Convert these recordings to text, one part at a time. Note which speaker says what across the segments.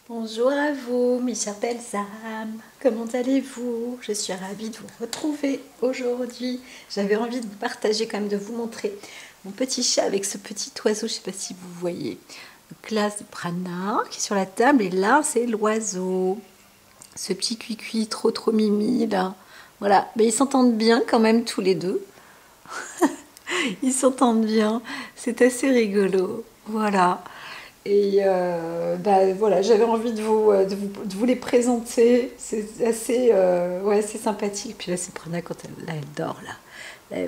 Speaker 1: Bonjour à vous, mes chères belles âmes. Comment allez-vous? Je suis ravie de vous retrouver aujourd'hui. J'avais envie de vous partager quand même, de vous montrer mon petit chat avec ce petit oiseau. Je ne sais pas si vous voyez. Donc là, c'est Prana qui est sur la table et là, c'est l'oiseau. Ce petit cuicui trop mimi là. Voilà, mais ils s'entendent bien quand même tous les deux. Ils s'entendent bien. C'est assez rigolo. Voilà. Et voilà, j'avais envie de vous les présenter. C'est assez ouais, c'est sympathique. Puis là, c'est Prana quand là, elle dort.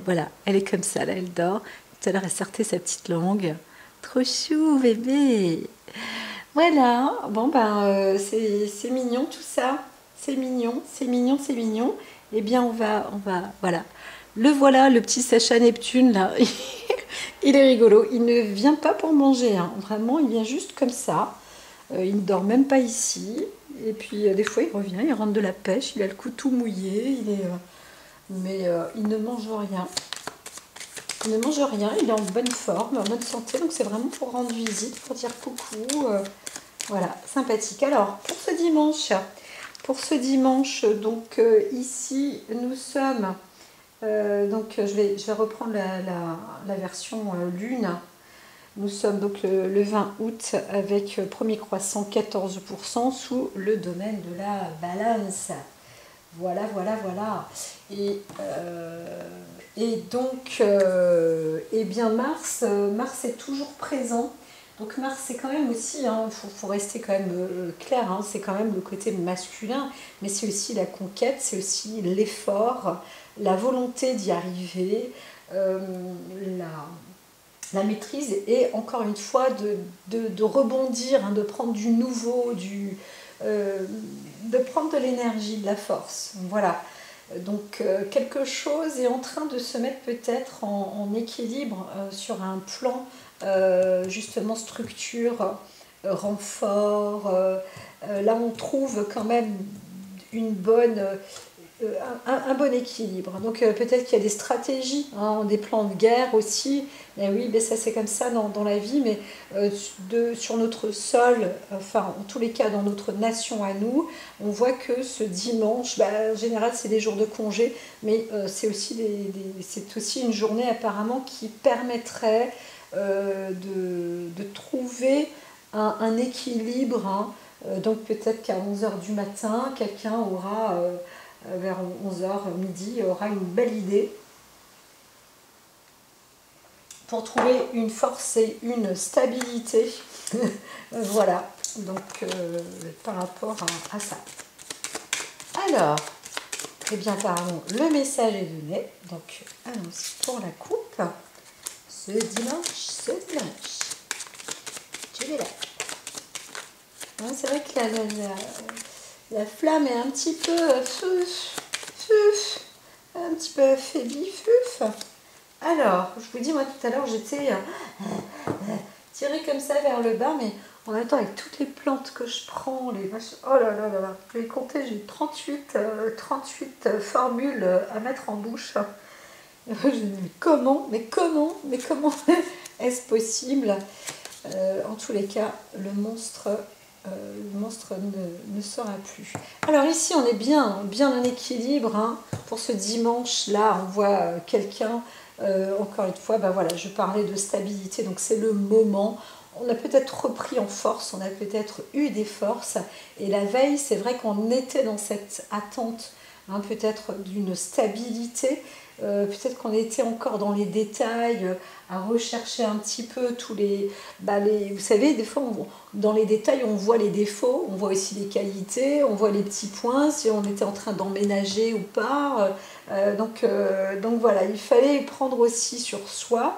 Speaker 1: Voilà, elle est comme ça, là, elle dort. Tout à l'heure, elle sortait sa petite langue. Trop chou, bébé. Voilà, bon, c'est mignon tout ça. C'est mignon, c'est mignon, c'est mignon. Eh bien, voilà. Le voilà, le petit Sacha Neptune, là. Il est rigolo. Il ne vient pas pour manger, hein. Vraiment, il vient juste comme ça. Il ne dort même pas ici. Et puis, des fois, il revient, il rentre de la pêche. Il a le cou tout mouillé. Mais il ne mange rien. Il ne mange rien. Il est en bonne forme, en bonne santé. Donc, c'est vraiment pour rendre visite, pour dire coucou. Voilà, sympathique. Alors, pour ce dimanche, donc ici, nous sommes. Donc, je vais reprendre la version lune. Nous sommes donc le 20 août avec premier croissant 14% sous le domaine de la balance. Voilà, voilà, voilà. Et donc, eh bien Mars est toujours présent. Donc Mars, c'est quand même aussi, hein, faut rester quand même clair, hein, c'est quand même le côté masculin, mais c'est aussi la conquête, c'est aussi l'effort, la volonté d'y arriver, la maîtrise et encore une fois de rebondir, hein, de prendre du nouveau, de prendre de l'énergie, de la force. Voilà. Donc quelque chose est en train de se mettre peut-être en équilibre sur un plan justement structure, renfort. Là on trouve quand même une bonne, un bon équilibre. Donc peut-être qu'il y a des stratégies, hein, des plans de guerre aussi. Et oui, mais ça c'est comme ça dans la vie, mais sur notre sol, enfin en tous les cas dans notre nation à nous, on voit que ce dimanche, en général c'est des jours de congé, mais c'est aussi une journée apparemment qui permettrait de trouver un équilibre, hein. Donc peut-être qu'à 11 heures du matin, quelqu'un aura vers 11 heures midi, aura une belle idée pour trouver une force et une stabilité. Voilà, donc par rapport à ça. Alors, eh bien apparemment, le message est donné. Donc, allons-y pour la coupe. Ce dimanche. Je vais là. Hein, c'est vrai que la flamme est un petit peu un petit peu affaiblie. Alors, je vous dis, moi tout à l'heure, j'étais tirée comme ça vers le bas, mais en même temps, avec toutes les plantes que je prends, oh là là là là, je vais compter, j'ai 38 formules à mettre en bouche. Mais comment est-ce possible? En tous les cas, le monstre ne sera plus. Alors ici, on est bien en équilibre, hein. Pour ce dimanche-là, on voit quelqu'un, encore une fois, voilà, je parlais de stabilité, donc c'est le moment. On a peut-être repris en force, on a peut-être eu des forces. Et la veille, c'est vrai qu'on était dans cette attente, hein, peut-être d'une stabilité. Peut-être qu'on était encore dans les détails, à rechercher un petit peu tous vous savez, des fois, dans les détails, on voit les défauts, on voit aussi les qualités, on voit les petits points, si on était en train d'emménager ou pas. Donc voilà, il fallait prendre aussi sur soi,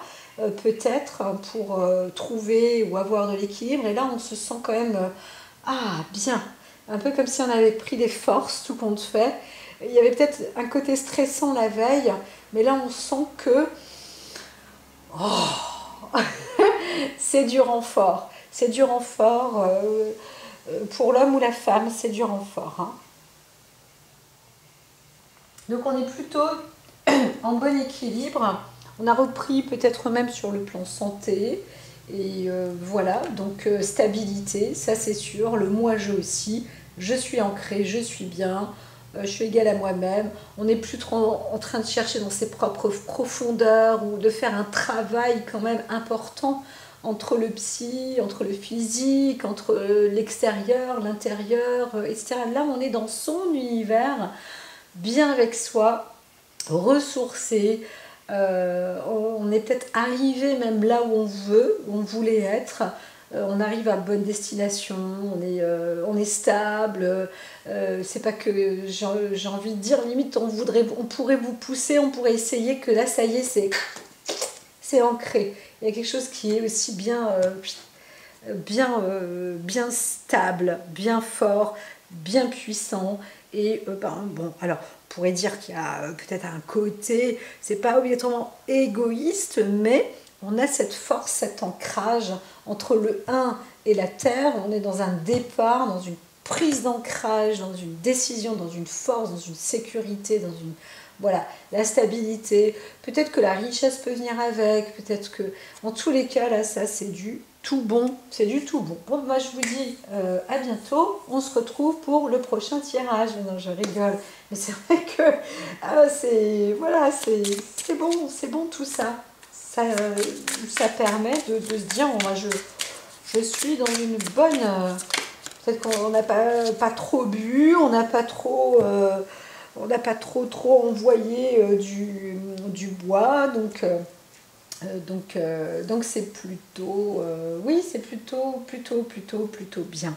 Speaker 1: peut-être, pour trouver ou avoir de l'équilibre. Et là, on se sent quand même, bien, un peu comme si on avait pris des forces, tout compte fait. Il y avait peut-être un côté stressant la veille, mais là on sent que c'est du renfort. C'est du renfort pour l'homme ou la femme, c'est du renfort, hein. Donc on est plutôt en bon équilibre. On a repris peut-être même sur le plan santé. Et voilà, donc stabilité, ça c'est sûr. Le moi-je aussi. Je suis ancrée, je suis bien, je suis égale à moi-même. On n'est plus trop en train de chercher dans ses propres profondeurs ou de faire un travail quand même important entre le psy, entre le physique, entre l'extérieur, l'intérieur, etc. Là, on est dans son univers, bien avec soi, ressourcé. On est peut-être arrivé même là où on veut, où on voulait être. On arrive à bonne destination, on est stable. C'est pas que j'ai envie de dire, limite, on pourrait vous pousser, on pourrait essayer que là, ça y est, c'est ancré. Il y a quelque chose qui est aussi bien stable, bien fort, bien puissant. Et bon, alors, on pourrait dire qu'il y a peut-être un côté, c'est pas obligatoirement égoïste, mais on a cette force, cet ancrage entre le 1 et la terre. On est dans un départ, dans une prise d'ancrage, dans une décision, dans une force, dans une sécurité, dans une... Voilà, la stabilité. Peut-être que la richesse peut venir avec, peut-être que... En tous les cas, là, ça, c'est du tout bon. C'est du tout bon. Bon, moi, je vous dis à bientôt. On se retrouve pour le prochain tirage. Non, je rigole. Mais c'est vrai que voilà, c'est bon tout ça. Ça permet de se dire, bon, moi, je suis dans une bonne... peut-être qu'on n'a pas trop bu, on n'a pas trop... on n'a pas trop envoyé du bois, donc c'est plutôt, oui, c'est plutôt bien.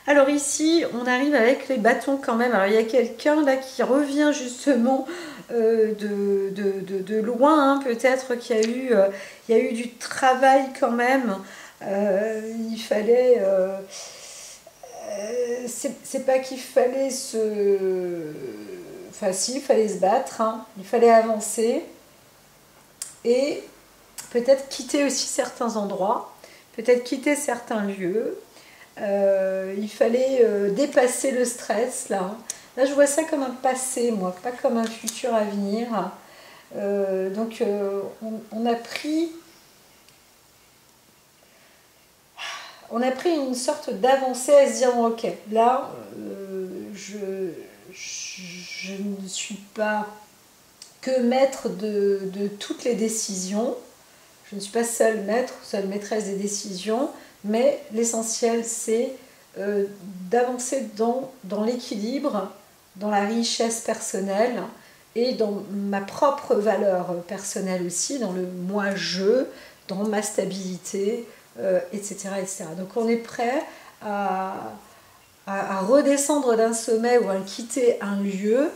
Speaker 1: Alors ici, on arrive avec les bâtons quand même. Alors il y a quelqu'un là qui revient justement de loin, hein, peut-être qu'il y a eu du travail quand même. Il fallait... c'est pas qu'il fallait Enfin si, il fallait se battre, hein. Il fallait avancer et peut-être quitter aussi certains endroits, peut-être quitter certains lieux. Il fallait dépasser le stress là. Là je vois ça comme un passé moi, pas comme un futur à venir. Donc on a pris une sorte d'avancée à se dire bon, ok, là je ne suis pas que maître de toutes les décisions, je ne suis pas seule maître, seule maîtresse des décisions, mais l'essentiel c'est d'avancer dans l'équilibre, dans la richesse personnelle et dans ma propre valeur personnelle aussi, dans le moi-je, dans ma stabilité, etc., etc. Donc on est prêt à redescendre d'un sommet ou à quitter un lieu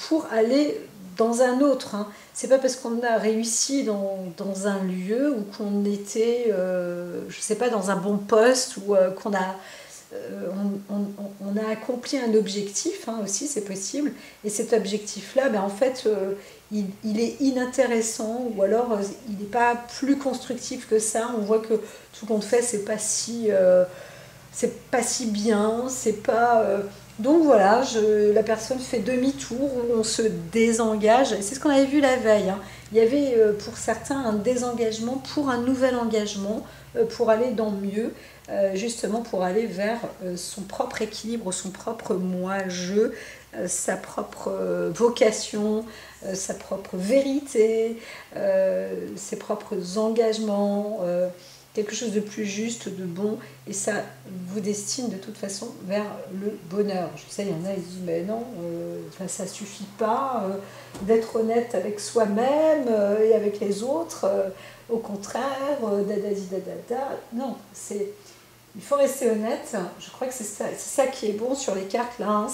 Speaker 1: pour aller dans un autre. Hein. C'est pas parce qu'on a réussi dans un lieu ou qu'on était, je sais pas, dans un bon poste ou qu'on a on a accompli un objectif, hein, aussi c'est possible, et cet objectif-là, ben, en fait, il est inintéressant, ou alors il n'est pas plus constructif que ça. On voit que tout ce qu'on fait, c'est pas si bien, c'est pas... Donc voilà, la personne fait demi-tour, on se désengage, c'est ce qu'on avait vu la veille, hein. Il y avait pour certains un désengagement pour un nouvel engagement, pour aller dans mieux, justement pour aller vers son propre équilibre, son propre moi-je, sa propre vocation, sa propre vérité, ses propres engagements, quelque chose de plus juste, de bon, et ça vous destine de toute façon vers le bonheur. Je sais, il y en a, ils disent, mais non, ça suffit pas d'être honnête avec soi-même et avec les autres, au contraire, dadada. Non, il faut rester honnête. Je crois que c'est ça qui est bon sur les cartes là, hein.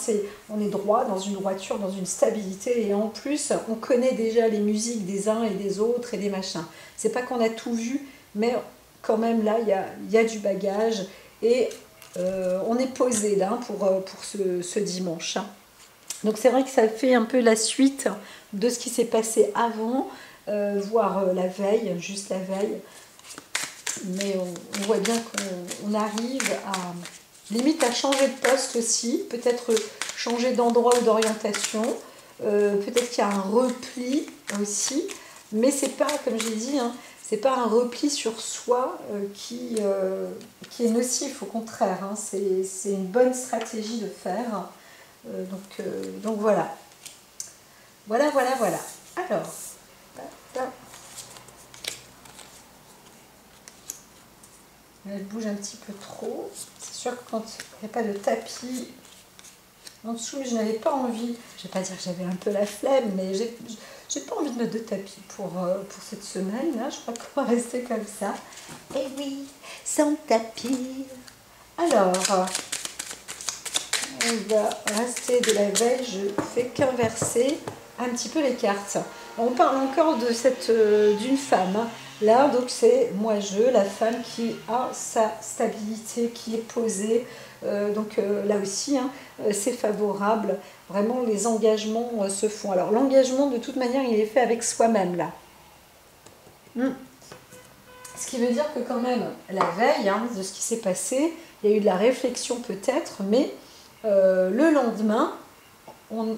Speaker 1: On est droit, dans une droiture, dans une stabilité, et en plus, on connaît déjà les musiques des uns et des autres et des machins. C'est pas qu'on a tout vu, mais quand même là, il y a du bagage, et on est posé là pour ce dimanche. Donc c'est vrai que ça fait un peu la suite de ce qui s'est passé avant, voire la veille, juste la veille. Mais on voit bien qu'on arrive limite à changer de poste aussi, peut-être changer d'endroit ou d'orientation, peut-être qu'il y a un repli aussi, mais c'est pas, comme j'ai dit, hein, c'est pas un repli sur soi qui est nocif, au contraire, hein. C'est une bonne stratégie de faire. Donc voilà. Voilà. Alors, elle bouge un petit peu trop. C'est sûr que quand il n'y a pas de tapis en dessous, je n'avais pas envie, je ne vais pas dire que j'avais un peu la flemme, mais j'ai pas envie de mettre de tapis pour cette semaine, là. Je crois qu'on va rester comme ça. Et oui, sans tapis. Alors, on va rester de la veille, je fais qu'inverser un petit peu les cartes. On parle encore de d'une femme, hein. Là, donc c'est la femme qui a sa stabilité, qui est posée. Là aussi, hein, c'est favorable. Vraiment, les engagements se font. Alors, l'engagement, de toute manière, il est fait avec soi-même, là. Ce qui veut dire que quand même, la veille, hein, de ce qui s'est passé, il y a eu de la réflexion peut-être, mais le lendemain, on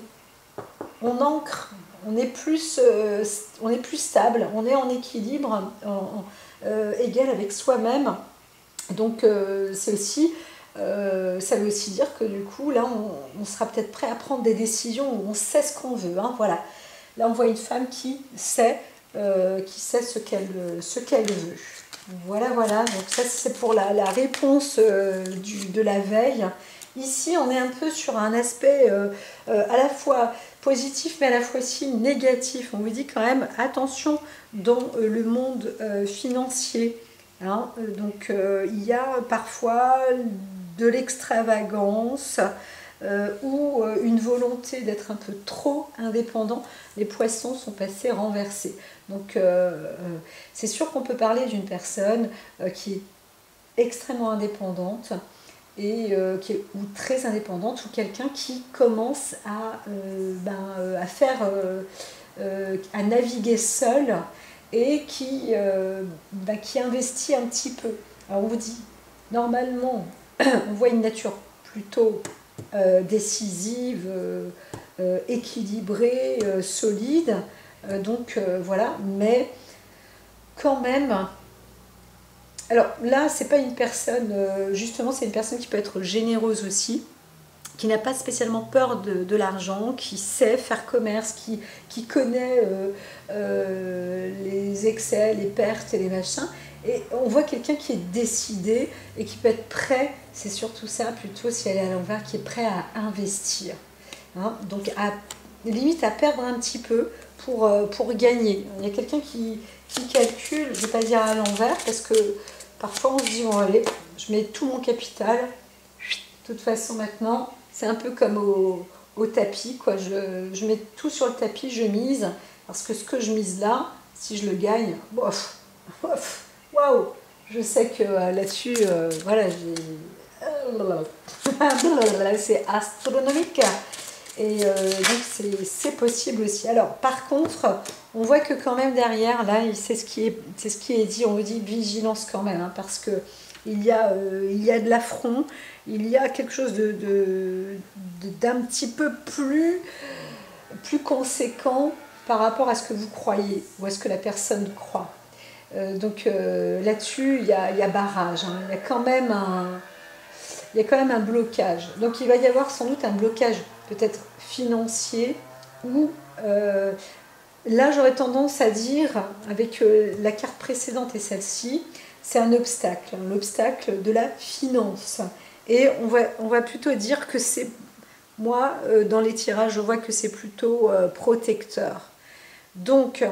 Speaker 1: ancre, on est plus stable, on est en équilibre, égal avec soi-même. Donc c'est aussi, ça veut aussi dire que du coup, là, on sera peut-être prêt à prendre des décisions où on sait ce qu'on veut, hein, voilà. Là, on voit une femme qui sait ce qu'elle veut. Voilà. Donc ça, c'est pour la réponse de la veille. Ici, on est un peu sur un aspect à la fois positif, mais à la fois aussi négatif. On vous dit quand même, attention dans le monde financier. Hein. Il y a parfois de l'extravagance ou une volonté d'être un peu trop indépendant. Les poissons sont passés renversés. Donc c'est sûr qu'on peut parler d'une personne qui est extrêmement indépendante et ou très indépendante, ou quelqu'un qui commence à naviguer seul et qui investit un petit peu. Alors on vous dit, normalement, on voit une nature plutôt décisive, équilibrée, solide, voilà, mais quand même. Alors là, c'est pas une personne, justement, c'est une personne qui peut être généreuse aussi, qui n'a pas spécialement peur de l'argent, qui sait faire commerce, qui connaît les excès, les pertes et les machins. Et on voit quelqu'un qui est décidé et qui peut être prêt, c'est surtout ça plutôt si elle est à l'envers, qui est prêt à investir. Hein, donc limite à perdre un petit peu pour gagner. Il y a quelqu'un qui calcule, je ne vais pas dire à l'envers, parce que parfois on se dit, bon allez, je mets tout mon capital, de toute façon maintenant, c'est un peu comme au tapis, quoi. Je mets tout sur le tapis, je mise, parce que ce que je mise là, si je le gagne, waouh, je sais que là-dessus, voilà, c'est astronomique. Et donc c'est possible aussi. Alors par contre, on voit que quand même derrière, là, c'est ce qui est dit, on vous dit vigilance quand même, hein, parce que il y a de l'affront, il y a quelque chose d'un petit peu plus conséquent par rapport à ce que vous croyez ou à ce que la personne croit. Là-dessus, il y a barrage, hein, il y a quand même un blocage. Donc il va y avoir sans doute un blocage peut-être financier ou là j'aurais tendance à dire avec la carte précédente et celle-ci, c'est un obstacle, hein, l'obstacle de la finance. Et on va plutôt dire que c'est, moi dans les tirages je vois que c'est plutôt protecteur. Donc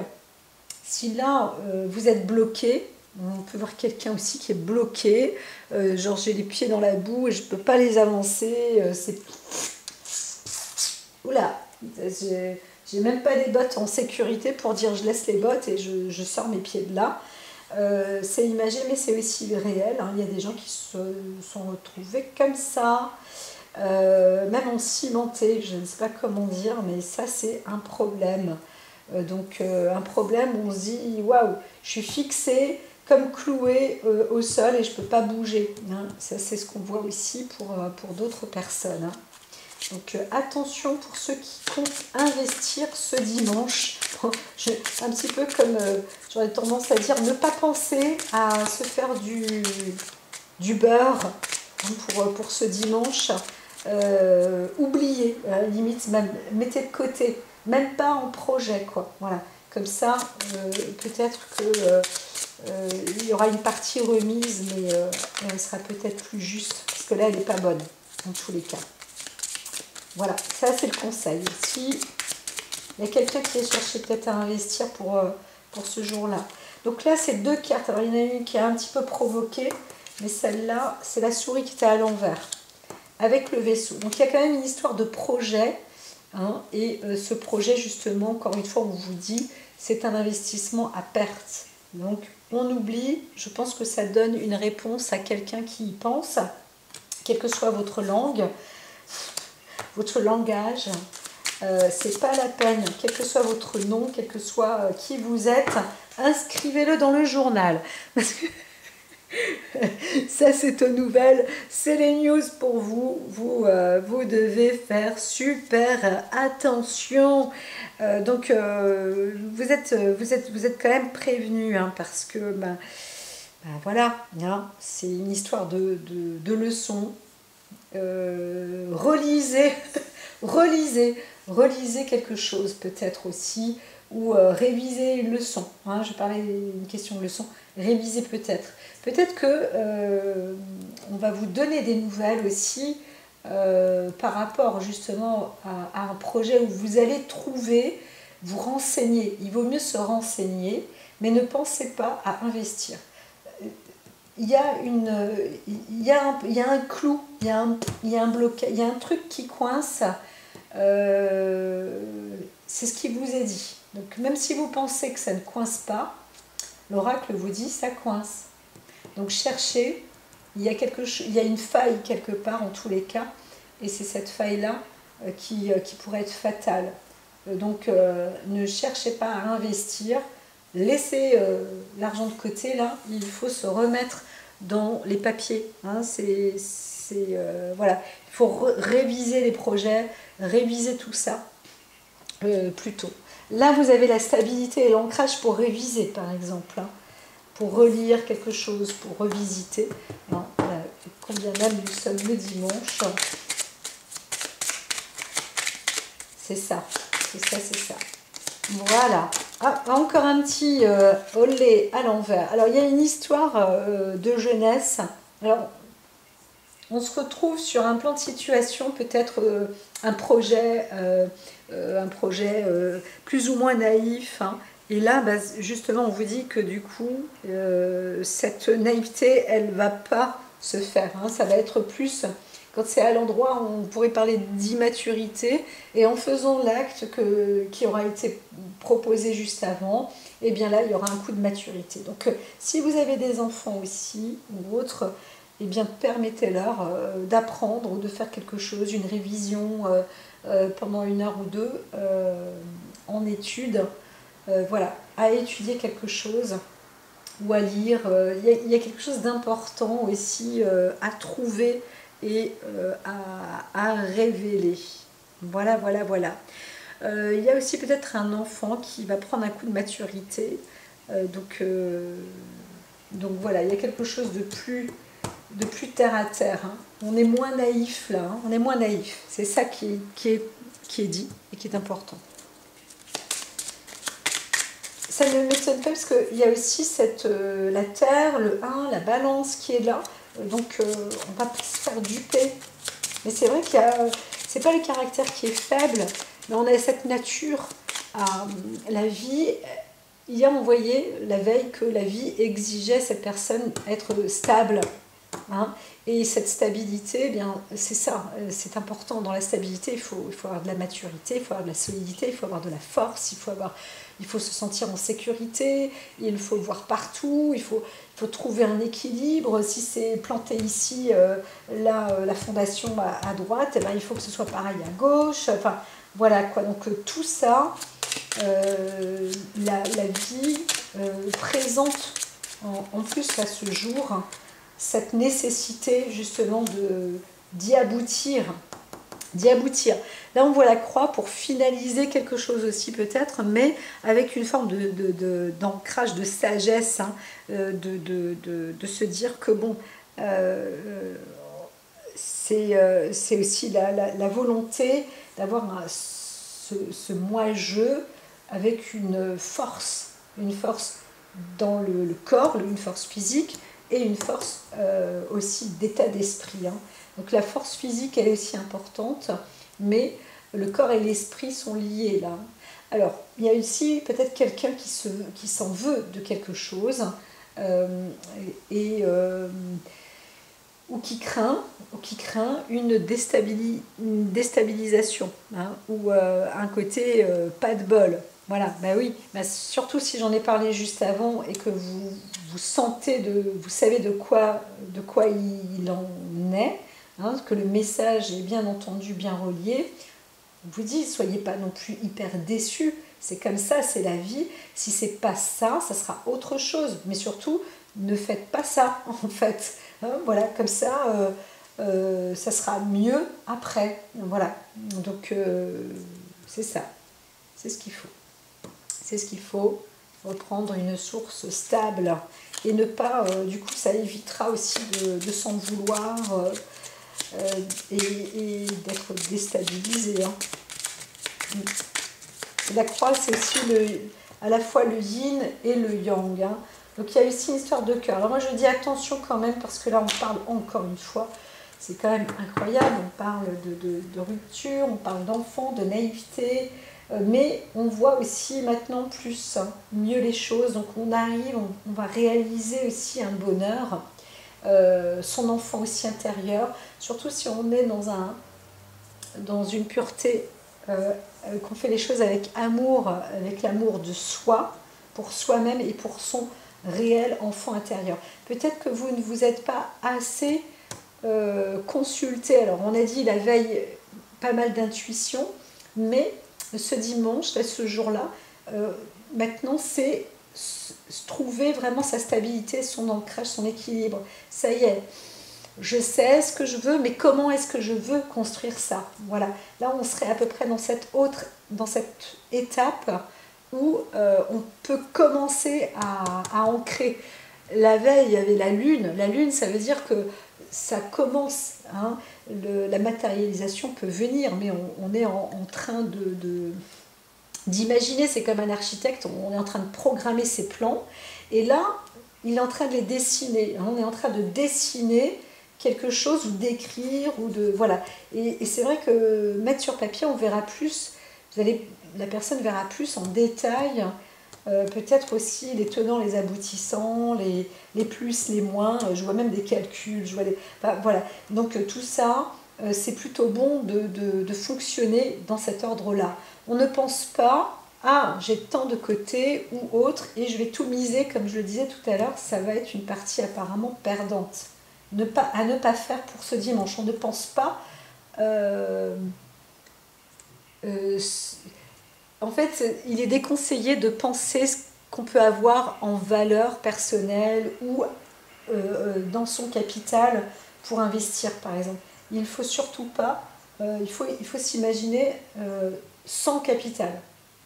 Speaker 1: si là vous êtes bloqué, on peut voir quelqu'un aussi qui est bloqué, genre j'ai les pieds dans la boue et je ne peux pas les avancer, c'est... Oula, j'ai même pas des bottes en sécurité pour dire je laisse les bottes et je sors mes pieds de là. C'est imagé mais c'est aussi réel, hein. Il y a des gens qui se sont retrouvés comme ça, même en cimenté, je ne sais pas comment dire, mais ça c'est un problème. Un problème où on se dit waouh, je suis fixée comme clouée au sol et je ne peux pas bouger, hein. Ça c'est ce qu'on voit aussi pour d'autres personnes, hein. Donc attention pour ceux qui comptent investir ce dimanche. Un petit peu comme j'aurais tendance à dire, ne pas penser à se faire du beurre pour ce dimanche. Oubliez, limite, même, mettez de côté, même pas en projet, quoi. Voilà, comme ça, peut-être que il y aura une partie remise, mais elle sera peut-être plus juste, parce que là, elle n'est pas bonne, en tous les cas. Voilà, ça c'est le conseil. Si il y a quelqu'un qui est cherché peut-être à investir pour ce jour-là. Donc là, c'est 2 cartes. Alors, il y en a une qui est un petit peu provoquée, mais celle-là, c'est la souris qui était à l'envers, avec le vaisseau. Donc, il y a quand même une histoire de projet. Hein, et ce projet, justement, encore une fois, on vous dit, c'est un investissement à perte. Donc, on oublie. Je pense que ça donne une réponse à quelqu'un qui y pense, quelle que soit votre langue, votre langage. C'est pas la peine, quel que soit votre nom, quel que soit qui vous êtes, inscrivez-le dans le journal. Parce que ça, c'est aux nouvelles, c'est les news pour vous. Vous devez faire super attention. Donc, vous êtes quand même prévenus, hein, parce que, voilà, hein, c'est une histoire de leçons. Relisez, relisez quelque chose peut-être aussi, ou révisez une leçon. Hein, je parlais d'une question de leçon, révisez peut-être. Peut-être que on va vous donner des nouvelles aussi par rapport justement à un projet où vous allez trouver, vous renseigner. Il vaut mieux se renseigner, mais ne pensez pas à investir. Il y a un clou, il y a un blocage, il y a un truc qui coince. C'est ce qui vous est dit. Donc même si vous pensez que ça ne coince pas, l'oracle vous dit ça coince. Donc cherchez, il y a une faille quelque part en tous les cas, et c'est cette faille-là qui pourrait être fatale. Donc ne cherchez pas à investir, laissez l'argent de côté, là, il faut se remettre dans les papiers. Hein, voilà. Il faut réviser les projets, réviser tout ça plutôt. Là, vous avez la stabilité et l'ancrage pour réviser, par exemple, hein, pour relire quelque chose, pour revisiter. Hein, combien même nous sommes le dimanche. C'est ça, c'est ça, c'est ça. Voilà. Ah, encore un petit olé à l'envers. Alors, il y a une histoire de jeunesse. Alors, on se retrouve sur un plan de situation, peut-être un projet plus ou moins naïf. Hein. Et là, justement, on vous dit que du coup, cette naïveté, elle ne va pas se faire. Hein. Ça va être plus, quand c'est à l'endroit où on pourrait parler d'immaturité, et en faisant l'acte qui aura été proposé juste avant, et bien là, il y aura un coup de maturité. Donc, si vous avez des enfants aussi, ou autres, eh bien, permettez-leur d'apprendre ou de faire quelque chose, une révision pendant 1 heure ou 2 en études. Voilà, à étudier quelque chose ou à lire. Il y a quelque chose d'important aussi à trouver et à révéler. Voilà, voilà, voilà. Il y a aussi peut-être un enfant qui va prendre un coup de maturité. Donc voilà, il y a quelque chose de plus terre à terre. Hein. On est moins naïf là, hein. On est moins naïf. C'est ça qui est dit et qui est important. Ça ne m'étonne pas parce qu'il y a aussi la terre, le 1, la balance qui est là. Donc on ne va pas se faire duper. Mais c'est vrai qu'il y a, c'est pas le caractère qui est faible, mais on a cette nature à la vie. Hier, on voyait la veille que la vie exigeait cette personne être stable. Hein, et cette stabilité, eh bien, c'est ça, c'est important. Dans la stabilité, il faut avoir de la maturité, il faut avoir de la solidité, il faut avoir de la force, il faut se sentir en sécurité, il faut le voir partout, il faut trouver un équilibre. Si c'est planté ici, là, la fondation à droite, eh bien, il faut que ce soit pareil à gauche. Enfin, voilà quoi. Donc tout ça, la vie présente en plus à ce jour cette nécessité justement d'y aboutir d'y aboutir. Là, on voit la croix pour finaliser quelque chose aussi peut-être, mais avec une forme d'ancrage, de sagesse, hein, de se dire que bon, c'est aussi la volonté d'avoir ce moi-je avec une force dans le corps, une force physique et une force aussi d'état d'esprit, hein. Donc la force physique, elle est aussi importante, mais le corps et l'esprit sont liés là. Alors, il y a aussi peut-être quelqu'un qui s'en veut de quelque chose et ou qui craint une déstabilisation, hein, ou un côté pas de bol. Voilà, bah oui, bah surtout si j'en ai parlé juste avant et que vous sentez, vous savez de quoi il en est, hein, que le message est bien entendu, bien relié, vous dites, soyez pas non plus hyper déçus, c'est comme ça, c'est la vie. Si c'est pas ça, ça sera autre chose. Mais surtout, ne faites pas ça, en fait. Hein, voilà, comme ça, ça sera mieux après. Voilà, donc c'est ça, c'est ce qu'il faut. C'est ce qu'il faut, reprendre une source stable et ne pas, du coup, ça évitera aussi de s'en vouloir et d'être déstabilisé, hein. La croix, c'est aussi à la fois le yin et le yang, hein. Donc il y a aussi une histoire de cœur. Alors moi je dis attention quand même, parce que là on parle encore une fois, c'est quand même incroyable, on parle de rupture, on parle d'enfant, de naïveté, mais on voit aussi maintenant plus, hein, mieux les choses. Donc on arrive, on va réaliser aussi un bonheur, son enfant aussi intérieur, surtout si on est dans une pureté, qu'on fait les choses avec amour, avec l'amour de soi, pour soi-même et pour son réel enfant intérieur. Peut-être que vous ne vous êtes pas assez consulté. Alors on a dit la veille pas mal d'intuition, mais ce dimanche, ce jour-là, maintenant c'est trouver vraiment sa stabilité, son ancrage, son équilibre. Ça y est, je sais ce que je veux, mais comment est-ce que je veux construire ça? Voilà, là on serait à peu près dans cette étape où on peut commencer à ancrer. La veille, il y avait la lune. La lune, ça veut dire que ça commence, hein, la matérialisation peut venir, mais on est en train d'imaginer, c'est comme un architecte, on est en train de programmer ses plans, et là, il est en train de les dessiner. On est en train de dessiner quelque chose, ou d'écrire, ou de... Voilà. Et c'est vrai que mettre sur papier, on verra plus, la personne verra plus en détail, peut-être aussi les tenants, les aboutissants, les plus, les moins, je vois même des calculs, enfin, voilà. Donc tout ça, c'est plutôt bon de fonctionner dans cet ordre-là. On ne pense pas, ah, j'ai tant de côté ou autre, et je vais tout miser, comme je le disais tout à l'heure, ça va être une partie apparemment perdante. À ne pas faire pour ce dimanche. On ne pense pas... en fait, il est déconseillé de penser ce qu'on peut avoir en valeur personnelle ou dans son capital pour investir, par exemple. Il ne faut surtout pas, il faut s'imaginer sans capital.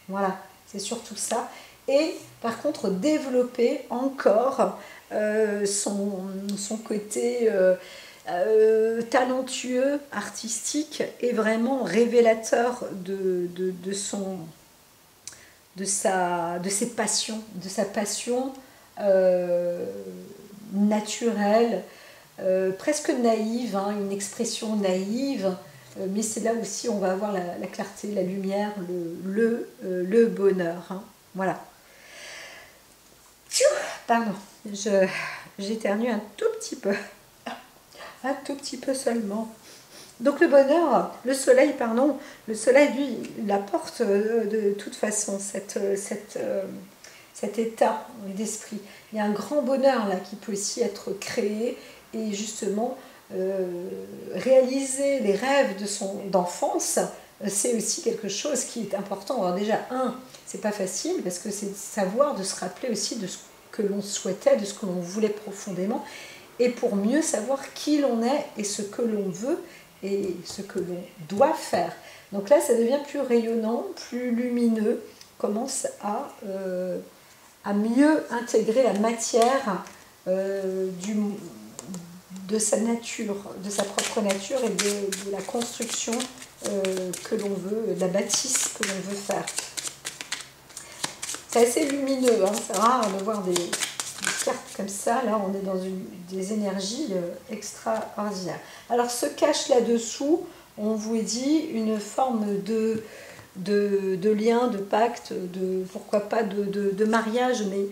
Speaker 1: Voilà, c'est surtout ça. Et par contre, développer encore son côté talentueux, artistique et vraiment révélateur de ses passions, de sa passion naturelle, presque naïve, hein, une expression naïve, mais c'est là aussi on va avoir la clarté, la lumière, le bonheur, hein. Voilà. Pardon, j'éternue un tout petit peu. Un tout petit peu seulement. Donc le bonheur, le soleil, lui, il apporte de toute façon cet état d'esprit. Il y a un grand bonheur là qui peut aussi être créé et justement réaliser les rêves d'enfance, c'est aussi quelque chose qui est important. Alors déjà, c'est pas facile parce que c'est de savoir, de se rappeler aussi de ce que l'on souhaitait, de ce que l'on voulait profondément, et pour mieux savoir qui l'on est et ce que l'on veut, et ce que l'on doit faire. Donc là, ça devient plus rayonnant, plus lumineux, commence à mieux intégrer la matière de sa nature, de sa propre nature et de la construction que l'on veut, de la bâtisse que l'on veut faire. C'est assez lumineux, hein, c'est rare de voir des cartes comme ça. Là, on est dans des énergies extraordinaires. Alors, se cache là-dessous, on vous dit, une forme de lien, de pacte, pourquoi pas de mariage, mais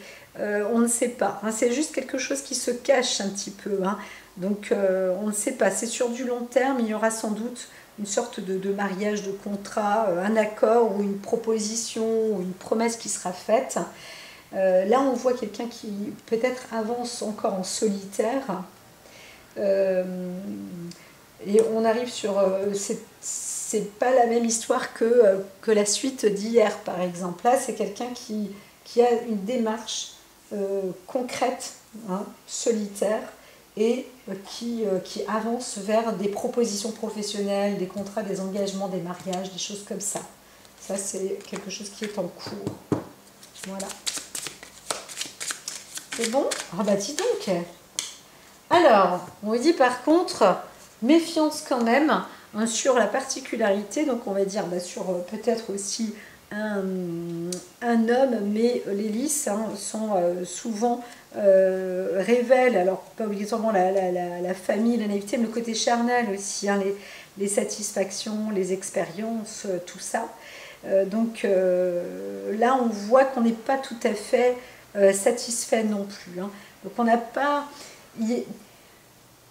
Speaker 1: on ne sait pas. Hein, c'est juste quelque chose qui se cache un petit peu. Hein. Donc, on ne sait pas. C'est sur du long terme, il y aura sans doute une sorte de mariage, de contrat, un accord ou une proposition ou une promesse qui sera faite. Là, on voit quelqu'un qui peut-être avance encore en solitaire. Et on arrive sur... c'est pas la même histoire que la suite d'hier, par exemple. Là, c'est quelqu'un qui a une démarche concrète, hein, solitaire, et qui avance vers des propositions professionnelles, des contrats, des engagements, des mariages, des choses comme ça. Ça, c'est quelque chose qui est en cours. Voilà. C'est bon? Ah bah dis donc. Alors, on vous dit par contre, méfiance quand même, hein, sur la particularité, donc on va dire sur peut-être aussi un homme, mais les lys sont souvent révèlent, alors pas obligatoirement la famille, la naïveté, mais le côté charnel aussi, hein, les satisfactions, les expériences, tout ça. Donc là, on voit qu'on n'est pas tout à fait satisfait non plus. Hein. Donc on n'a pas...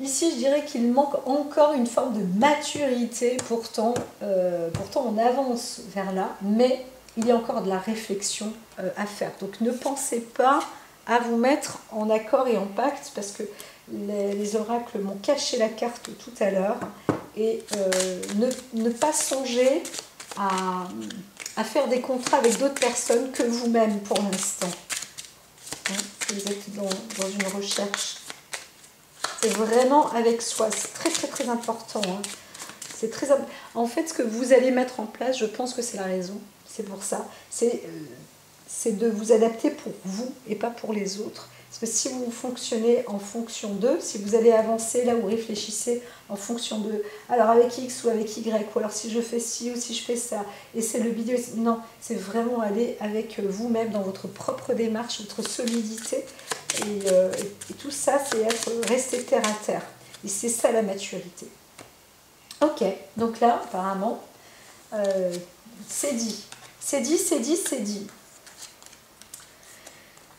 Speaker 1: Ici, je dirais qu'il manque encore une forme de maturité, pourtant on avance vers là, mais il y a encore de la réflexion à faire. Donc ne pensez pas à vous mettre en accord et en pacte, parce que les oracles m'ont caché la carte tout à l'heure, et ne pas songer à faire des contrats avec d'autres personnes que vous-même pour l'instant. Hein, si vous êtes dans une recherche. C'est vraiment avec soi, c'est très très très important. Hein. C'est très. En fait, ce que vous allez mettre en place, je pense que c'est la raison. C'est pour ça. C'est de vous adapter pour vous et pas pour les autres. Parce que si vous fonctionnez en fonction d'eux, si vous allez avancer là où réfléchissez en fonction d'eux, alors avec X ou avec Y, ou alors si je fais ci ou si je fais ça, et c'est le bidon. Non, c'est vraiment aller avec vous-même dans votre propre démarche, votre solidité. Et tout ça, c'est rester terre à terre. Et c'est ça la maturité. Ok, donc là, apparemment, c'est dit. C'est dit, c'est dit, c'est dit.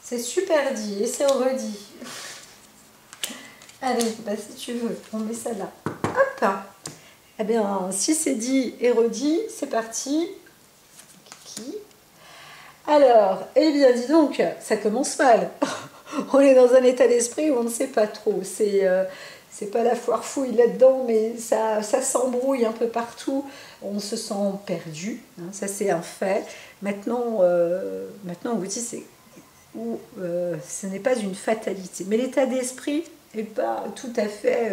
Speaker 1: C'est super dit et c'est redit. Allez, bah si tu veux, on met ça là. Hop. Eh bien, si c'est dit et redit, c'est parti. Kiki. Alors, eh bien, dis donc, ça commence mal. On est dans un état d'esprit où on ne sait pas trop. C'est pas la foire fouille là-dedans, mais ça s'embrouille un peu partout. On se sent perdu, hein, ça c'est un fait. Maintenant, on vous dit ce n'est pas une fatalité. Mais l'état d'esprit n'est pas tout à fait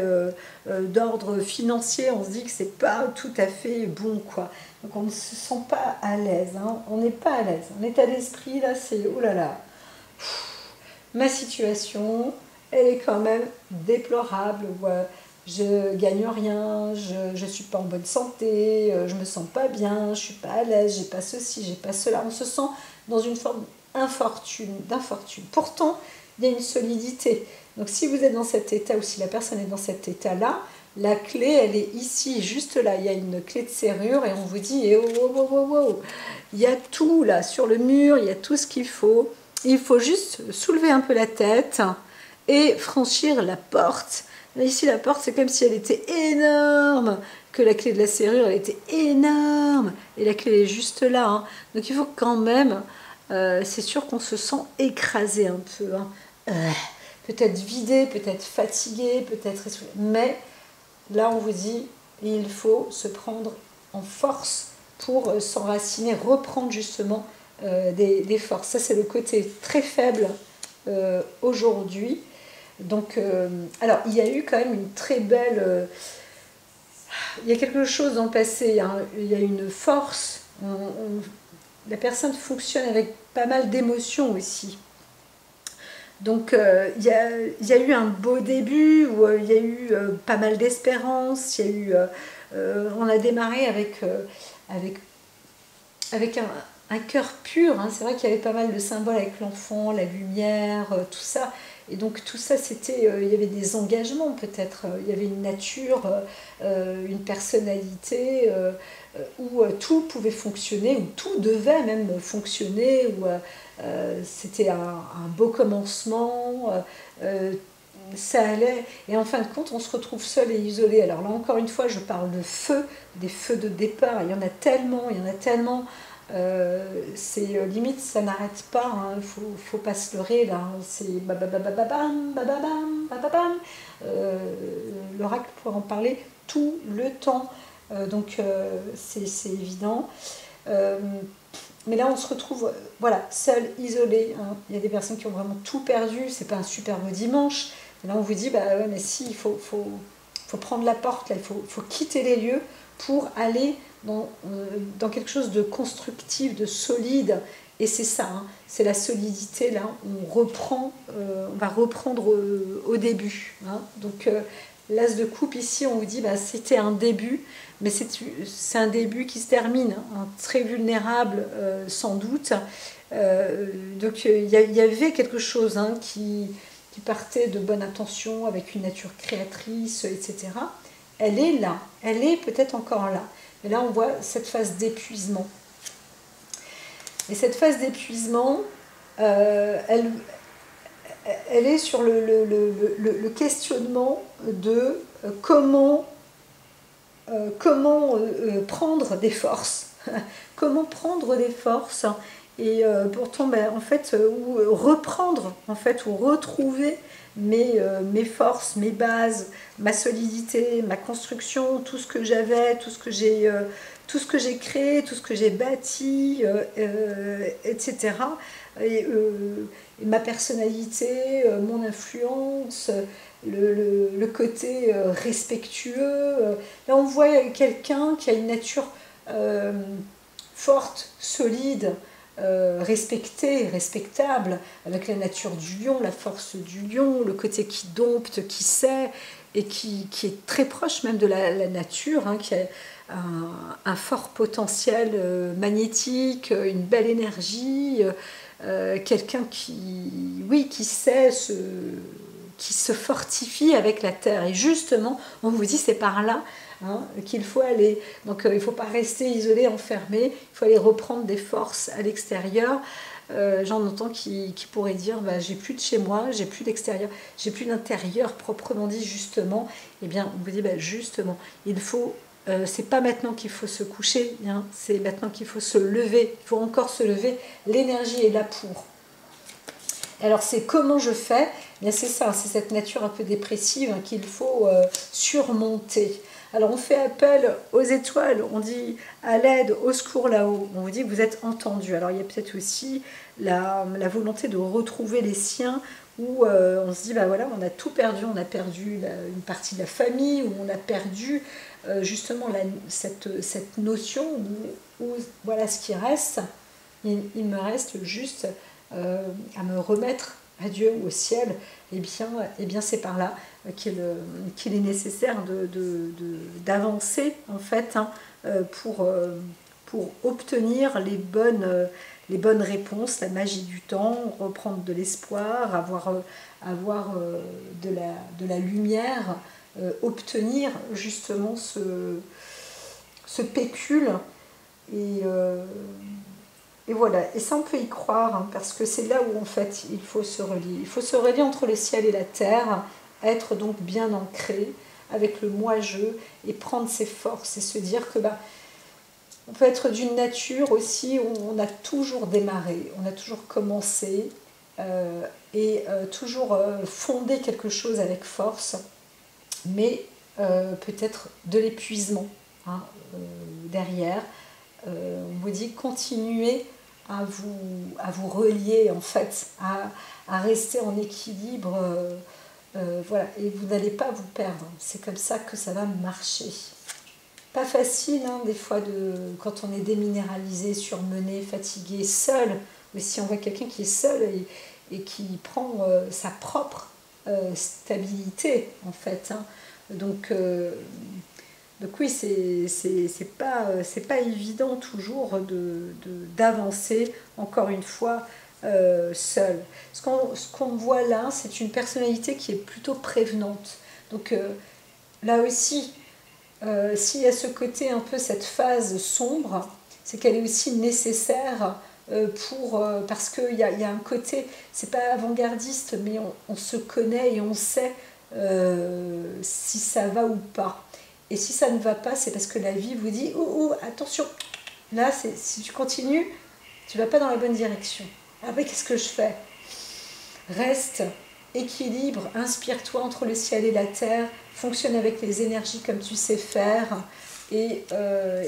Speaker 1: d'ordre financier. On se dit que c'est pas tout à fait bon, quoi. Donc on ne se sent pas à l'aise. Hein. On n'est pas à l'aise. Un état d'esprit, là, c'est oh là là. Ma situation, elle est quand même déplorable. Ouais, je gagne rien, je suis pas en bonne santé, je me sens pas bien, je suis pas à l'aise, j'ai pas ceci, j'ai pas cela. On se sent dans une forme d'infortune. Pourtant, il y a une solidité. Donc si vous êtes dans cet état ou si la personne est dans cet état-là, la clé, elle est ici, juste là. Il y a une clé de serrure et on vous dit eh, oh, oh, oh, oh, oh. Il y a tout là, sur le mur, il y a tout ce qu'il faut. Il faut juste soulever un peu la tête et franchir la porte. Là, ici, la porte, c'est comme si elle était énorme, que la clé de la serrure, elle était énorme, et la clé est juste là. Hein. Donc, il faut quand même, c'est sûr qu'on se sent écrasé un peu. Hein. Peut-être vidé, peut-être fatigué, peut-être... Mais là, on vous dit, il faut se prendre en force pour s'enraciner, reprendre justement des forces. Ça, c'est le côté très faible aujourd'hui. Donc, alors, il y a eu quand même une très belle il y a quelque chose dans le passé, hein. Il y a une force, la personne fonctionne avec pas mal d'émotions aussi. Donc il y a eu un beau début, où il y a eu pas mal d'espérance, il y a eu, on a démarré avec, avec un cœur pur, hein. C'est vrai qu'il y avait pas mal de symboles avec l'enfant, la lumière, tout ça. Et donc tout ça, c'était, il y avait des engagements peut-être, il y avait une nature, une personnalité, où tout pouvait fonctionner, où tout devait même fonctionner, où c'était un beau commencement, ça allait. Et en fin de compte, on se retrouve seul et isolé. Alors là, encore une fois, je parle de feu, des feux de départ. Il y en a tellement, il y en a tellement. C'est limite, ça n'arrête pas. Il faut pas se leurrer là. C'est bababababam, bababam, bababam. L'oracle pourrait en parler tout le temps. C'est évident. Mais là, on se retrouve, voilà, seul, isolé, hein. Il y a des personnes qui ont vraiment tout perdu. C'est pas un superbe dimanche. Et là, on vous dit, bah ouais, mais si, faut prendre la porte, là, faut quitter les lieux pour aller dans quelque chose de constructif, de solide. Et c'est ça, hein, c'est la solidité, là, on va reprendre au début, hein. Donc, l'as de coupe ici, on vous dit, bah, c'était un début, mais c'est un début qui se termine, hein, très vulnérable, sans doute. Donc, il y avait quelque chose, hein, qui partait de bonne intention, avec une nature créatrice, etc. Elle est là, elle est peut-être encore là. Mais là, on voit cette phase d'épuisement. Et cette phase d'épuisement, elle est sur le questionnement de comment prendre des forces. Comment prendre des forces et pourtant, ben, en fait, ou reprendre, en fait, ou retrouver mes forces, mes bases, ma solidité, ma construction, tout ce que j'avais, tout ce que j'ai créé, tout ce que j'ai bâti, etc. Et ma personnalité, mon influence, le côté respectueux. Là, on voit quelqu'un qui a une nature forte, solide, respectée, respectable, avec la nature du lion, la force du lion, le côté qui dompte, qui sait, et qui est très proche même de la nature, hein, qui a un fort potentiel magnétique, une belle énergie, quelqu'un qui sait qui se fortifie avec la terre. Et justement, on vous dit c'est par là, hein, qu'il faut aller. Donc il ne faut pas rester isolé, enfermé, il faut aller reprendre des forces à l'extérieur. J'en entends qui pourraient dire bah, j'ai plus de chez moi, j'ai plus d'extérieur, j'ai plus d'intérieur proprement dit, justement. Eh bien, on vous dit bah, justement, il faut. C'est pas maintenant qu'il faut se coucher, hein, c'est maintenant qu'il faut se lever, il faut encore se lever, l'énergie est là pour. Alors c'est comment je fais? Bien c'est ça, c'est cette nature un peu dépressive, hein, qu'il faut surmonter. Alors on fait appel aux étoiles, on dit à l'aide, au secours là-haut, on vous dit que vous êtes entendu. Alors il y a peut-être aussi la volonté de retrouver les siens, où on se dit bah voilà, on a tout perdu, on a perdu une partie de la famille, où on a perdu justement cette notion où voilà ce qui reste, il me reste juste à me remettre à Dieu ou au ciel. Et bien c'est par là qu'il est nécessaire d'avancer en fait, hein, pour obtenir les bonnes réponses, la magie du temps, reprendre de l'espoir, avoir de la lumière, obtenir justement ce pécule. Et, et voilà, et ça on peut y croire, hein, parce que c'est là où en fait il faut se relier. Il faut se relier entre le ciel et la terre, être donc bien ancré avec le moi-je et prendre ses forces et se dire que bah, on peut être d'une nature aussi où on a toujours démarré, on a toujours commencé toujours fondé quelque chose avec force, mais peut-être de l'épuisement, hein, derrière. On vous dit continuez à vous relier en fait, à rester en équilibre, voilà, et vous n'allez pas vous perdre. C'est comme ça que ça va marcher. pas facile, hein, des fois, quand on est déminéralisé, surmené, fatigué, seul. Mais si on voit quelqu'un qui est seul et qui prend sa propre stabilité, en fait. Hein. Donc oui, c'est pas évident toujours d'avancer, encore une fois, seul. Ce qu'on voit là, c'est une personnalité qui est plutôt prévenante. Donc là aussi, s'il y a ce côté un peu cette phase sombre, c'est qu'elle est aussi nécessaire parce qu'il y a un côté, c'est pas avant-gardiste, mais on se connaît et on sait si ça va ou pas. Et si ça ne va pas, c'est parce que la vie vous dit oh, attention, là, si tu continues, tu vas pas dans la bonne direction. Ah ben, qu'est-ce que je fais? Reste, équilibre, inspire-toi entre le ciel et la terre, fonctionne avec les énergies comme tu sais faire et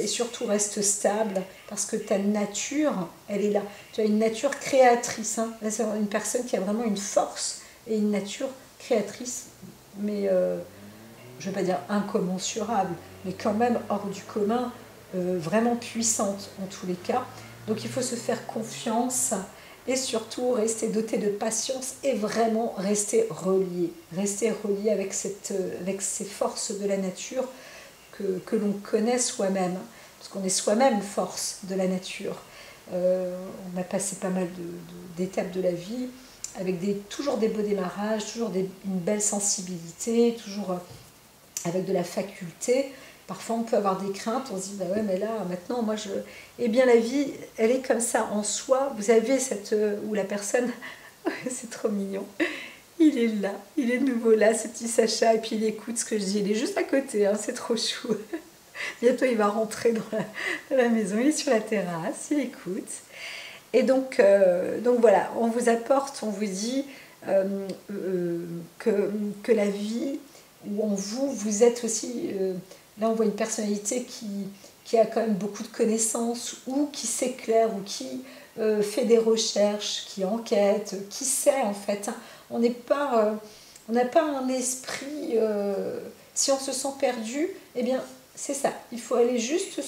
Speaker 1: surtout reste stable parce que ta nature, elle est là. Tu as une nature créatrice. Hein. Là, c'est une personne qui a vraiment une force et une nature créatrice, mais je ne vais pas dire incommensurable, mais quand même hors du commun, vraiment puissante en tous les cas. Donc il faut se faire confiance et surtout rester doté de patience et vraiment rester relié avec ces forces de la nature que l'on connaît soi-même, parce qu'on est soi-même force de la nature. On a passé pas mal d'étapes de la vie avec toujours des beaux démarrages, toujours une belle sensibilité, toujours avec de la faculté. Parfois on peut avoir des craintes, on se dit bah ouais mais là maintenant moi je... Eh bien la vie elle est comme ça en soi, vous avez où la personne, c'est trop mignon, il est là, il est de nouveau là, ce petit Sacha, et puis il écoute ce que je dis, il est juste à côté, hein, c'est trop chou. Bientôt il va rentrer dans la maison, il est sur la terrasse, il écoute. Et donc voilà, on vous apporte, on vous dit que la vie, ou en vous êtes aussi... là, on voit une personnalité qui a quand même beaucoup de connaissances, ou qui s'éclaire, ou qui fait des recherches, qui enquête, qui sait en fait. On n'a pas un esprit... si on se sent perdu, eh bien, c'est ça. Il faut aller juste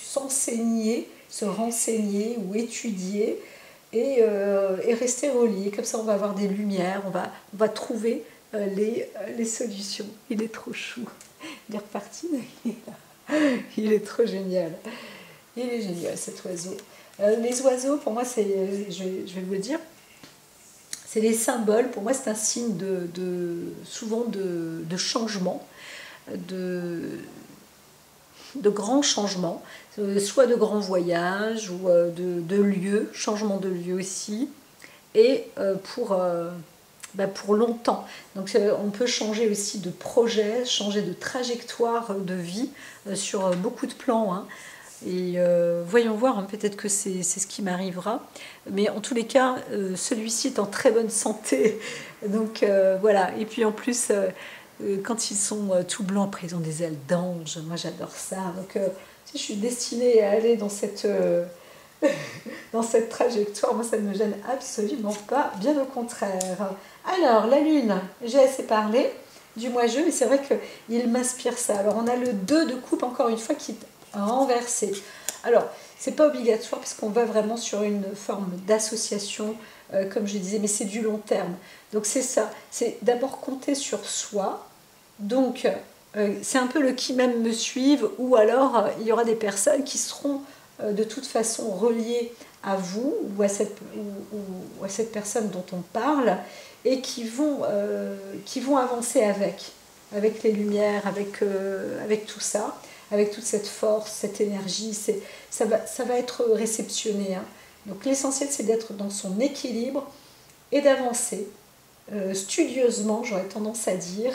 Speaker 1: s'enseigner, se renseigner ou étudier et rester relié. Comme ça, on va avoir des lumières, on va trouver les solutions. Il est trop chou. Il est reparti. Il est trop génial. Il est génial cet oiseau. Les oiseaux, pour moi, je vais vous le dire, c'est les symboles. Pour moi, c'est un signe souvent de changement, de grands changements, soit de grands voyages ou de lieux, changement de lieu aussi, et pour longtemps. Donc on peut changer aussi de projet, changer de trajectoire de vie sur beaucoup de plans. Hein. Et voyons voir, hein, peut-être que c'est ce qui m'arrivera. Mais en tous les cas, celui-ci est en très bonne santé. Donc voilà. Et puis en plus, quand ils sont tout blancs, après ils ont des ailes d'ange. Moi j'adore ça. Donc si je suis destinée à aller dans cette trajectoire, moi ça ne me gêne absolument pas, bien au contraire. Alors la lune, j'ai assez parlé du mois-jeu, mais c'est vrai qu'il m'inspire ça. Alors on a le 2 de coupe, encore une fois, qui est renversé. Alors c'est pas obligatoire parce qu'on va vraiment sur une forme d'association, comme je disais, mais c'est du long terme. Donc c'est ça, c'est d'abord compter sur soi. Donc c'est un peu le qui m'aime me suive, ou alors il y aura des personnes qui seront de toute façon reliées à vous ou à cette personne dont on parle, et qui vont avancer avec les lumières, avec tout ça, avec toute cette force, cette énergie. Ça va être réceptionné. Hein. Donc l'essentiel, c'est d'être dans son équilibre et d'avancer studieusement, j'aurais tendance à dire,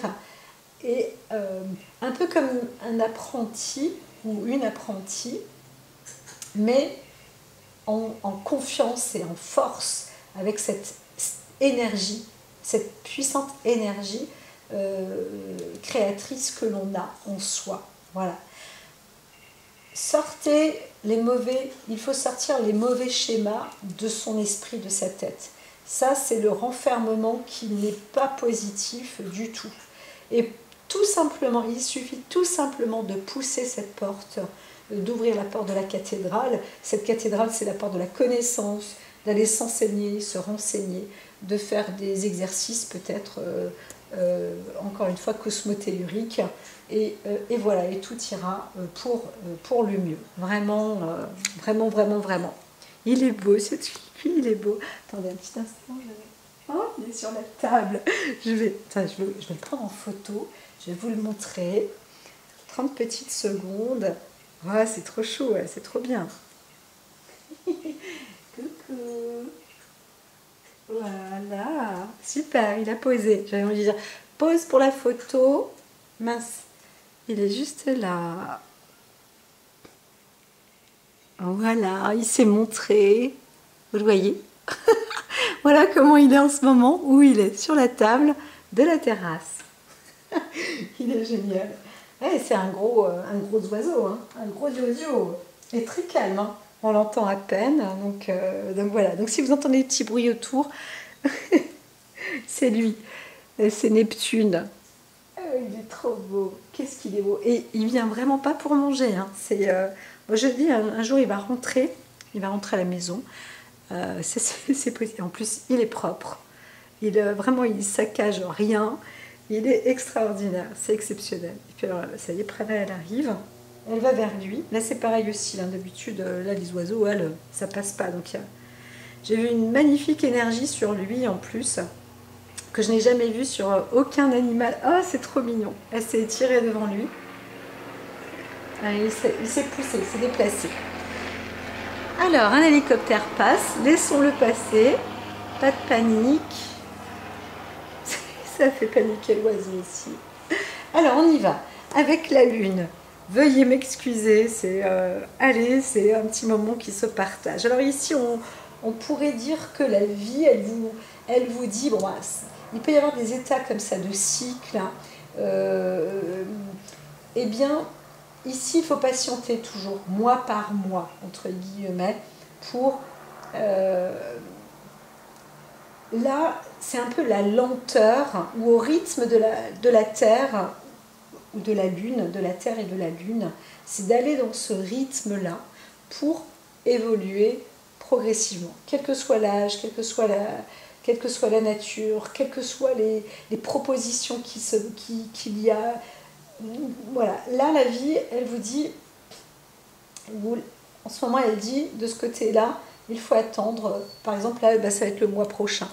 Speaker 1: et un peu comme un apprenti ou une apprentie, mais en confiance et en force, avec cette énergie, cette puissante énergie créatrice que l'on a en soi. Voilà. Il faut sortir les mauvais schémas de son esprit, de sa tête. Ça, c'est le renfermement qui n'est pas positif du tout. Et tout simplement, il suffit tout simplement de pousser cette porte, d'ouvrir la porte de la cathédrale. Cette cathédrale, c'est la porte de la connaissance, d'aller s'enseigner, se renseigner, de faire des exercices peut-être, encore une fois, cosmotelluriques. Et voilà, et tout ira pour le mieux. Vraiment, vraiment, vraiment, vraiment. Il est beau, cette fille, il est beau. Attendez un petit instant, oh, il est sur la table. Je vais le prendre en photo, je vais vous le montrer. 30 petites secondes. Ah, c'est trop chaud, ouais, c'est trop bien. Coucou. Voilà, super, il a posé. J'avais envie de dire, pose pour la photo. Mince, il est juste là. Voilà, il s'est montré. Vous le voyez? Voilà comment il est en ce moment, où il est sur la table de la terrasse. Il est génial. Ouais, c'est un gros oiseau, hein, un gros yo-yo. Il est très calme, hein. On l'entend à peine. Donc voilà. Donc si vous entendez des petits bruits autour, c'est lui. C'est Neptune. Il est trop beau. Qu'est-ce qu'il est beau. Et il vient vraiment pas pour manger, hein. Moi je dis, un jour il va rentrer à la maison. C'est possible. En plus, il est propre. Vraiment, il saccage rien. Il est extraordinaire. C'est exceptionnel. Et puis alors, ça y est, Prana, elle arrive. Elle va vers lui. Là, c'est pareil aussi. Hein. D'habitude, là, les oiseaux, ça passe pas. Donc, j'ai vu une magnifique énergie sur lui en plus, que je n'ai jamais vue sur aucun animal. Oh, c'est trop mignon. Elle s'est étirée devant lui. Il s'est poussé, il s'est déplacé. Alors, un hélicoptère passe, laissons-le passer, pas de panique. Ça fait paniquer l'oiseau aussi. Alors, on y va, avec la lune. Veuillez m'excuser, c'est c'est un petit moment qui se partage. Alors ici, on pourrait dire que la vie, elle vous dit, bon, il peut y avoir des états comme ça de cycle. Hein, eh bien, ici, il faut patienter toujours, mois par mois, entre guillemets, pour... là, c'est un peu la lenteur, ou au rythme de la Terre, ou de la Lune, de la Terre et de la Lune, c'est d'aller dans ce rythme-là pour évoluer progressivement, quel que soit l'âge, quelle que soit la nature, quelles que soient les propositions qu'il y a. Voilà, là la vie, elle vous dit, en ce moment elle dit, de ce côté-là, il faut attendre, par exemple là, ça va être le mois prochain.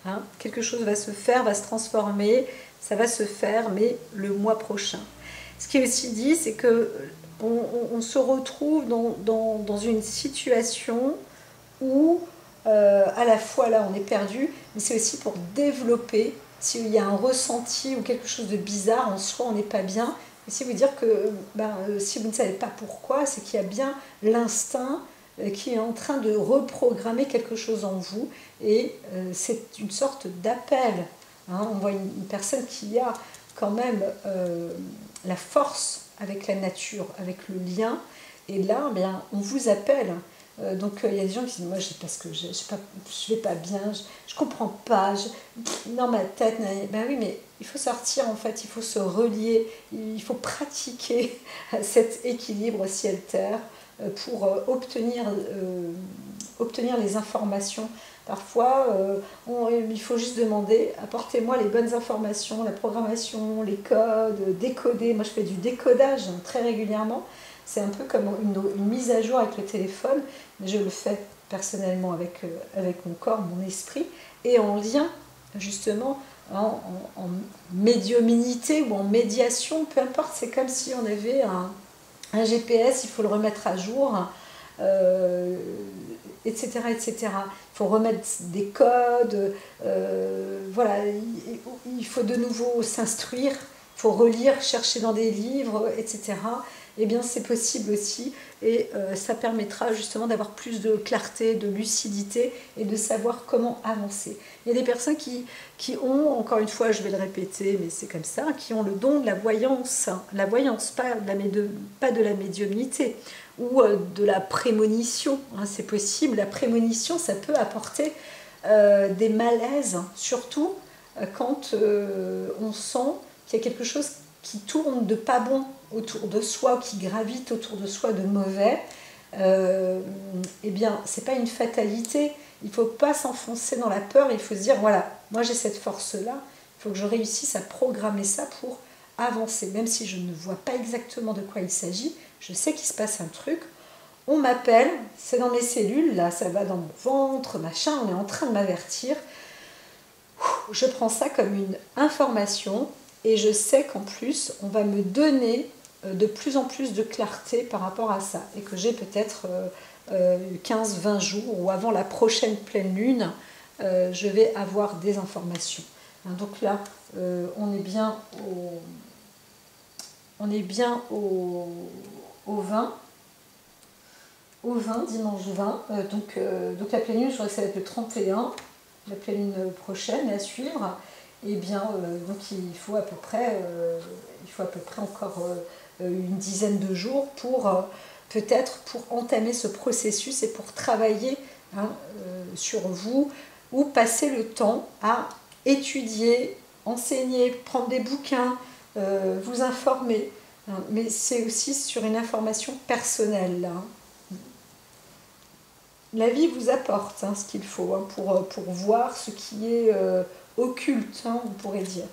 Speaker 1: Hein, quelque chose va se faire, va se transformer, ça va se faire, mais le mois prochain. Ce qui est aussi dit, c'est que on se retrouve dans une situation où à la fois là on est perdu, mais c'est aussi pour développer. S'il y a un ressenti ou quelque chose de bizarre en soi, on n'est pas bien. Et si vous dire que si vous ne savez pas pourquoi, c'est qu'il y a bien l'instinct qui est en train de reprogrammer quelque chose en vous. Et c'est une sorte d'appel. Hein. On voit une personne qui a quand même la force avec la nature, avec le lien. Et là, bien, on vous appelle. Donc il y a des gens qui disent, moi parce que je vais pas bien, je comprends pas, dans ma tête, ben oui, mais il faut sortir en fait, il faut se relier, il faut pratiquer cet équilibre ciel-terre pour obtenir les informations. Parfois, il faut juste demander, apportez-moi les bonnes informations, la programmation, les codes, décoder. Moi je fais du décodage très régulièrement. C'est un peu comme une mise à jour avec le téléphone, mais je le fais personnellement avec mon corps, mon esprit, et en lien justement en médiumnité ou en médiation, peu importe, c'est comme si on avait un GPS, il faut le remettre à jour, etc., etc. Il faut remettre des codes, voilà, il faut de nouveau s'instruire, il faut relire, chercher dans des livres, etc. Eh bien c'est possible aussi, et ça permettra justement d'avoir plus de clarté, de lucidité et de savoir comment avancer. Il y a des personnes qui ont, encore une fois je vais le répéter, mais c'est comme ça, qui ont le don de la voyance, pas de la médiumnité ou de la prémonition, hein, c'est possible. La prémonition, ça peut apporter des malaises, surtout quand on sent qu'il y a quelque chose qui tourne de pas bon autour de soi, ou qui gravite autour de soi de mauvais, eh bien, c'est pas une fatalité. Il ne faut pas s'enfoncer dans la peur, il faut se dire, voilà, moi j'ai cette force-là, il faut que je réussisse à programmer ça pour avancer. Même si je ne vois pas exactement de quoi il s'agit, je sais qu'il se passe un truc, on m'appelle, c'est dans mes cellules, là, ça va dans mon ventre, machin, on est en train de m'avertir. Je prends ça comme une information et je sais qu'en plus, on va me donner de plus en plus de clarté par rapport à ça et que j'ai peut-être 15-20 jours ou avant la prochaine pleine lune, je vais avoir des informations. Donc là, on est bien au 20. Au 20, dimanche 20. Donc la pleine lune, je crois que ça va être le 31, la pleine lune prochaine à suivre. Et bien, donc il faut à peu près encore une dizaine de jours pour peut-être pour entamer ce processus et pour travailler sur vous ou passer le temps à étudier, enseigner, prendre des bouquins, vous informer. Mais c'est aussi sur une information personnelle là. La vie vous apporte ce qu'il faut pour voir ce qui est occulte, on pourrait dire.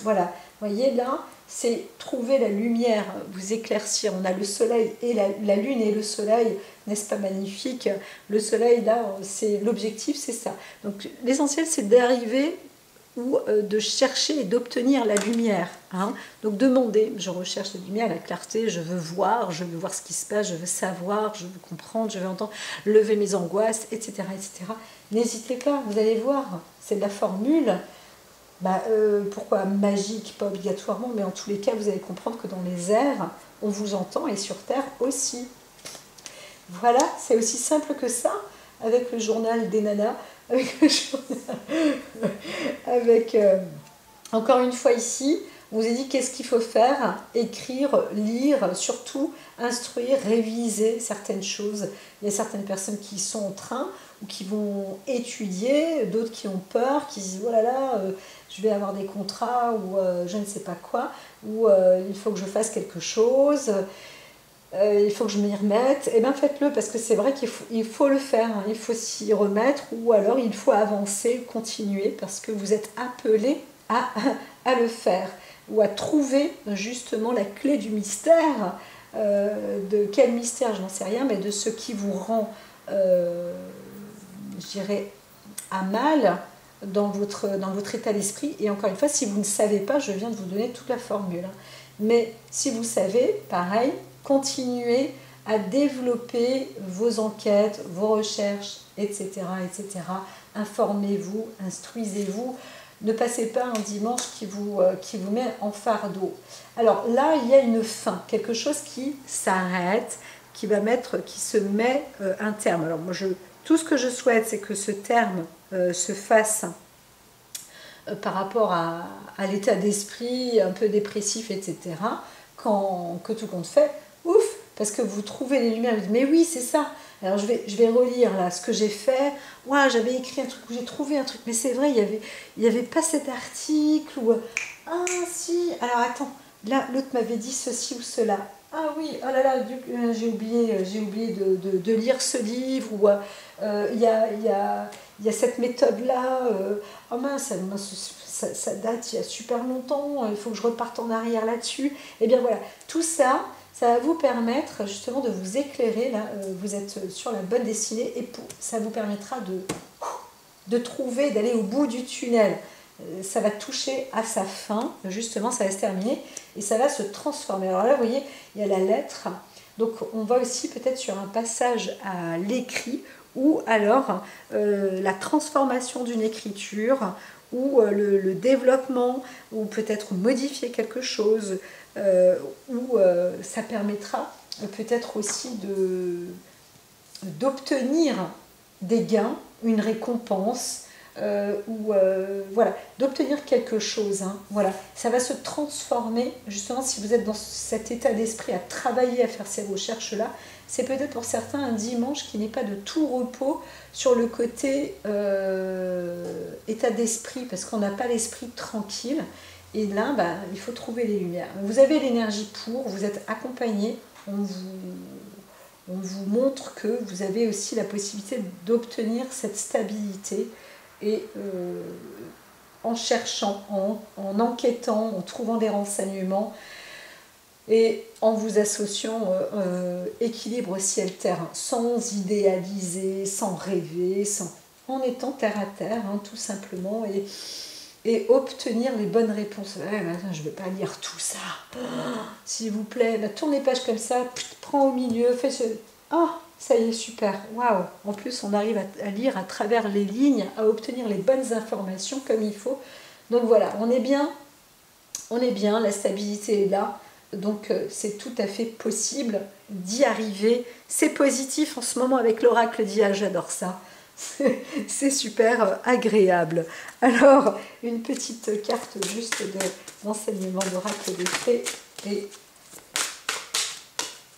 Speaker 1: Voilà, vous voyez là, c'est trouver la lumière, vous éclaircir. On a le soleil et la lune et le soleil, n'est-ce pas magnifique? Le soleil là, c'est l'objectif, c'est ça. Donc l'essentiel, c'est d'arriver ou de chercher et d'obtenir la lumière. Donc demander, je recherche la lumière, la clarté, je veux voir ce qui se passe, je veux savoir, je veux comprendre, je veux entendre, lever mes angoisses, etc. etc. N'hésitez pas, vous allez voir, c'est de la formule. Pourquoi magique, pas obligatoirement, mais en tous les cas, vous allez comprendre que dans les airs, on vous entend et sur Terre aussi. Voilà, c'est aussi simple que ça, avec le journal des nanas, avec encore une fois ici, on vous a dit qu'est-ce qu'il faut faire, écrire, lire, surtout instruire, réviser certaines choses. Il y a certaines personnes qui sont en train ou qui vont étudier, d'autres qui ont peur, qui se disent oh là là, je vais avoir des contrats ou je ne sais pas quoi, ou il faut que je fasse quelque chose. Il faut que je m'y remette, et bien faites-le parce que c'est vrai qu'il faut le faire, il faut s'y remettre ou alors il faut avancer, continuer parce que vous êtes appelé à le faire ou à trouver justement la clé du mystère, de quel mystère je n'en sais rien, mais de ce qui vous rend, je dirais, à mal dans votre état d'esprit. Et encore une fois, si vous ne savez pas, je viens de vous donner toute la formule. Mais si vous savez, pareil, continuez à développer vos enquêtes, vos recherches, etc. etc. Informez-vous, instruisez-vous. Ne passez pas un dimanche qui vous met en fardeau. Alors là, il y a une fin, quelque chose qui s'arrête, qui se met un terme. Alors moi, tout ce que je souhaite, c'est que ce terme se fasse par rapport à l'état d'esprit un peu dépressif, etc. Que tout compte fait, ouf, parce que vous trouvez les lumières, vous dites, mais oui, c'est ça. Alors je vais relire là ce que j'ai fait. Ouais, j'avais écrit un truc, j'ai trouvé un truc, mais c'est vrai, il y avait pas cet article, ou ah si, alors attends, là l'autre m'avait dit ceci ou cela. Ah oui, oh là là, j'ai oublié de lire ce livre, ou il y a cette méthode-là, oh mince, ça date il y a super longtemps, il faut que je reparte en arrière là-dessus. Et bien voilà, tout ça, ça va vous permettre justement de vous éclairer, là, vous êtes sur la bonne destinée, et ça vous permettra de trouver, d'aller au bout du tunnel. Ça va toucher à sa fin, justement, ça va se terminer, et ça va se transformer. Alors là, vous voyez, il y a la lettre, donc on va aussi peut-être sur un passage à l'écrit, ou alors la transformation d'une écriture, ou le développement, ou peut-être modifier quelque chose, ou ça permettra peut-être aussi d'obtenir des gains, une récompense, voilà, d'obtenir quelque chose. Voilà, ça va se transformer, justement, si vous êtes dans cet état d'esprit à travailler, à faire ces recherches-là. C'est peut-être pour certains un dimanche qui n'est pas de tout repos sur le côté état d'esprit, parce qu'on n'a pas l'esprit tranquille. Et là, bah, il faut trouver les lumières. Vous avez l'énergie pour, vous êtes accompagné, on vous montre que vous avez aussi la possibilité d'obtenir cette stabilité et en cherchant, en enquêtant, en trouvant des renseignements et en vous associant équilibre ciel-terre, sans idéaliser, sans rêver, en étant terre à terre, hein, tout simplement, et obtenir les bonnes réponses. Ouais, je ne vais pas lire tout ça. Oh, s'il vous plaît, tournez page comme ça, prends au milieu, fais ce... Oh, ça y est, super, waouh. En plus, on arrive à lire à travers les lignes, à obtenir les bonnes informations comme il faut. Donc voilà, on est bien, la stabilité est là. Donc c'est tout à fait possible d'y arriver. C'est positif en ce moment avec l'oracle d'IA, j'adore ça. C'est super agréable. Alors, une petite carte juste d'enseignement d'oracle des fées. Et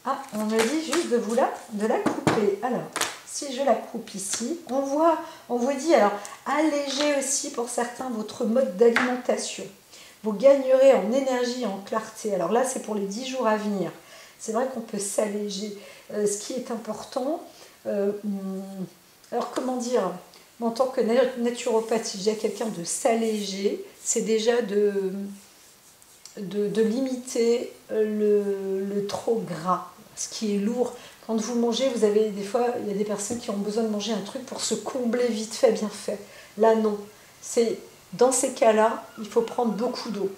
Speaker 1: ah, on me dit juste de la couper. Alors, si je la coupe ici, on vous dit, alors, allégez aussi pour certains votre mode d'alimentation. Vous gagnerez en énergie et en clarté. Alors là, c'est pour les 10 jours à venir. C'est vrai qu'on peut s'alléger. Ce qui est important, alors comment dire, en tant que naturopathe, si j'ai quelqu'un de s'alléger, c'est déjà de limiter le trop gras, ce qui est lourd. Quand vous mangez, vous avez des fois, il y a des personnes qui ont besoin de manger un truc pour se combler vite fait, bien fait. Là, non. Dans ces cas-là, il faut prendre beaucoup d'eau.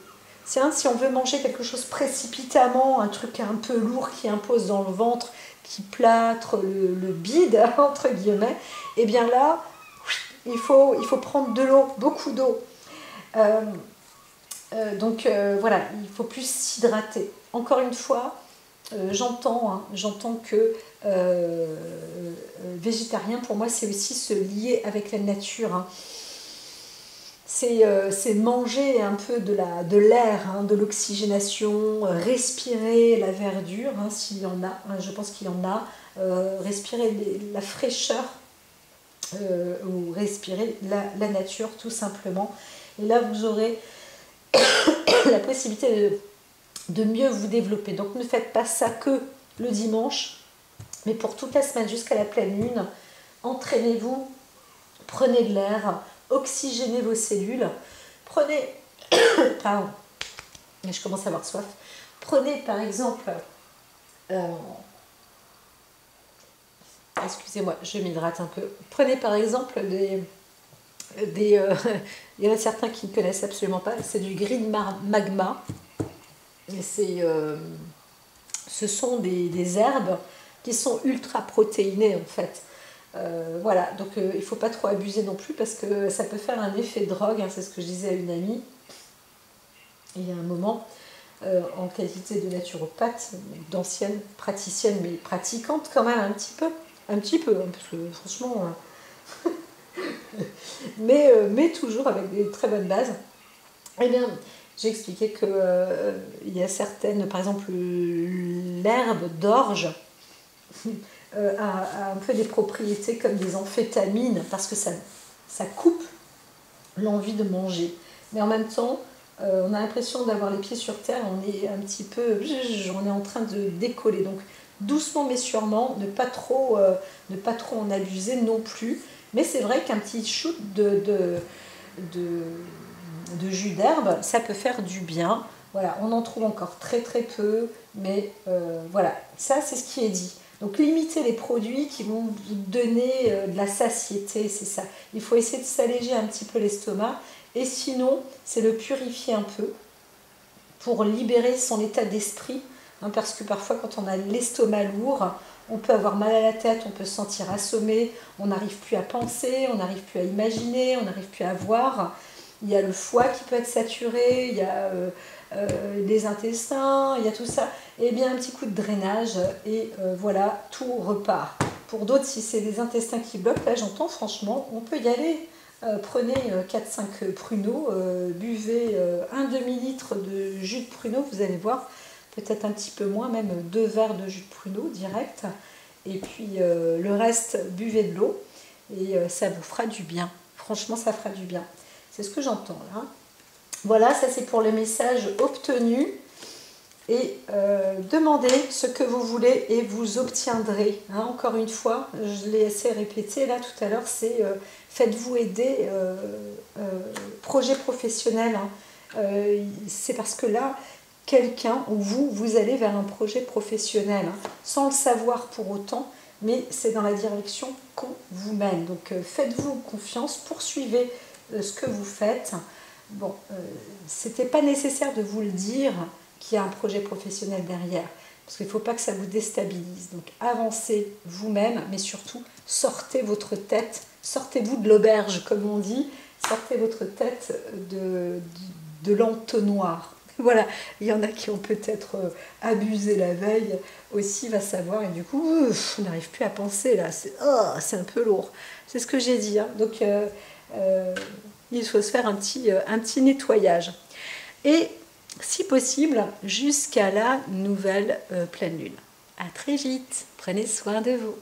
Speaker 1: Si on veut manger quelque chose précipitamment, un truc un peu lourd qui impose dans le ventre, qui plâtre le bide, entre guillemets, et bien là, il faut prendre de l'eau, beaucoup d'eau. Donc voilà, il faut plus s'hydrater. Encore une fois, j'entends que végétarien, pour moi, c'est aussi se lier avec la nature. Hein. C'est manger un peu de l'air, hein, de l'oxygénation, respirer la verdure, hein, s'il y en a, hein, je pense qu'il y en a, respirer la fraîcheur, ou respirer la nature, tout simplement. Et là, vous aurez la possibilité de mieux vous développer. Donc ne faites pas ça que le dimanche, mais pour toute la semaine jusqu'à la pleine lune, entraînez-vous, prenez de l'air, oxygénez vos cellules, prenez, pardon, je commence à avoir soif, prenez par exemple, excusez-moi, je m'hydrate un peu, prenez par exemple il y en a certains qui ne connaissent absolument pas, c'est du green magma, ce sont des herbes qui sont ultra protéinées en fait. Voilà, donc il ne faut pas trop abuser non plus parce que ça peut faire un effet drogue, hein, c'est ce que je disais à une amie il y a un moment, en qualité de naturopathe, d'ancienne praticienne mais pratiquante quand même un petit peu, hein, parce que franchement, mais toujours avec des très bonnes bases. Eh bien, j'ai expliqué qu'il y a certaines, par exemple l'herbe d'orge, a un peu des propriétés comme des amphétamines parce que ça coupe l'envie de manger. Mais en même temps, on a l'impression d'avoir les pieds sur terre, on est un petit peu, on est en train de décoller. Donc doucement mais sûrement, ne pas trop en abuser non plus. Mais c'est vrai qu'un petit shoot de jus d'herbe, ça peut faire du bien. Voilà, on en trouve encore très très peu, mais voilà, ça c'est ce qui est dit. Donc limitez les produits qui vont vous donner de la satiété, c'est ça. Il faut essayer de s'alléger un petit peu l'estomac, et sinon, c'est le purifier un peu pour libérer son état d'esprit, hein, parce que parfois quand on a l'estomac lourd, on peut avoir mal à la tête, on peut se sentir assommé, on n'arrive plus à penser, on n'arrive plus à imaginer, on n'arrive plus à voir. Il y a le foie qui peut être saturé, il y a les intestins, il y a tout ça. Et bien un petit coup de drainage et voilà, tout repart. Pour d'autres, si c'est les intestins qui bloquent, là j'entends franchement, on peut y aller. Prenez 4-5 pruneaux, buvez un demi-litre de jus de pruneau, vous allez voir, peut-être un petit peu moins, même 2 verres de jus de pruneau direct. Et puis le reste, buvez de l'eau et ça vous fera du bien. Franchement, ça fera du bien. C'est ce que j'entends là. Voilà, ça c'est pour les messages obtenus. Et demandez ce que vous voulez et vous obtiendrez. Hein, encore une fois, je l'ai assez répété là tout à l'heure, c'est faites-vous aider, projet professionnel. Hein. C'est parce que là, quelqu'un ou vous allez vers un projet professionnel, hein, sans le savoir pour autant, mais c'est dans la direction qu'on vous mène. Donc faites-vous confiance, poursuivez ce que vous faites. Bon, c'était pas nécessaire de vous le dire qu'il y a un projet professionnel derrière, parce qu'il ne faut pas que ça vous déstabilise. Donc avancez vous-même, mais surtout sortez votre tête, sortez-vous de l'auberge comme on dit, sortez votre tête de l'entonnoir. Voilà, il y en a qui ont peut-être abusé la veille aussi, va savoir, et du coup, on n'arrive plus à penser là, c'est un peu lourd. C'est ce que j'ai dit, hein. Donc il faut se faire un petit nettoyage. Et si possible, jusqu'à la nouvelle pleine lune. À très vite, prenez soin de vous.